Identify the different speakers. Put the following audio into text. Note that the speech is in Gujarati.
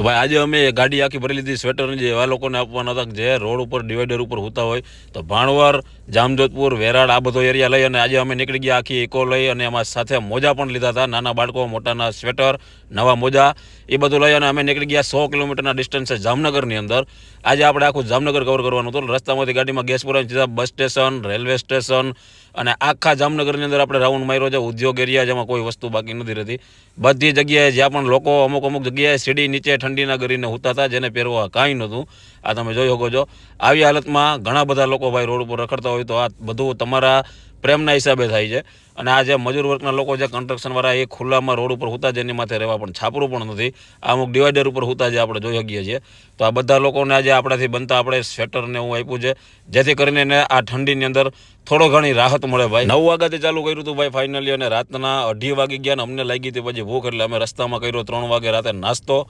Speaker 1: તો ભાઈ આજે અમે ગાડી આખી ભરી લીધી સ્વેટરની, જે એવા લોકોને આપવાના હતા જે રોડ ઉપર ડિવાઈડર ઉપર હોતા હોય. તો ભાણવર, જામજોધપુર, વેરાડ આ બધો એરિયા લઈ અને આજે અમે નીકળી ગયા આખી ઇકો લઈ, અને એમાં સાથે મોજા પણ લીધા હતા, નાના બાળકો મોટાના સ્વેટર, નવા મોજા એ બધું લઈ અને અમે નીકળી ગયા 100 કિલોમીટરના ડિસ્ટન્સે જામનગરની અંદર. આજે આપણે આખું જામનગર કવર કરવાનું હતું. રસ્તામાંથી ગાડીમાં ગેસ પુરાવીને સીધા બસ સ્ટેશન, રેલવે સ્ટેશન અને આખા જામનગરની અંદર આપણે રાઉન્ડ માર્યો છે. ઉદ્યોગ એરિયા જેમાં કોઈ વસ્તુ બાકી નથી રહેતી. બધી જગ્યાએ જ્યાં પણ લોકો અમુક જગ્યાએ સીડી નીચે ઠંડીના કરીને હોતા હતા, જેને પહેરવા કાંઈ નહોતું. આ તમે જોઈ શકો છો. આવી હાલતમાં ઘણા બધા લોકો ભાઈ રોડ ઉપર રખડતા હોય, તો આ બધું તમારા પ્રેમના હિસાબે થાય છે. અને આ જે મજૂર વર્ગના લોકો છે, કન્સ્ટ્રક્શનવાળા, એ ખુલ્લામાં રોડ ઉપર હોતા, જેની માથે રહેવા પણ છાપરું પણ નથી. આ અમુક ડિવાઈડર ઉપર હોતા જે આપણે જોઈ શકીએ છીએ. તો આ બધા લોકોને આજે આપણાથી બનતા આપણે સ્વેટરને હું આપ્યું છે, જેથી કરીને એને આ ઠંડીની અંદર થોડો ઘણી રાહત મળે. ભાઈ 9 વાગ્યાથી ચાલુ કર્યું હતું ભાઈ ફાઇનલી, અને રાતના 2:30 વાગી ગયા ને અમને લાગી હતી પછી ભૂખ, એટલે અમે રસ્તામાં કર્યો 3 વાગે રાતે નાસ્તો.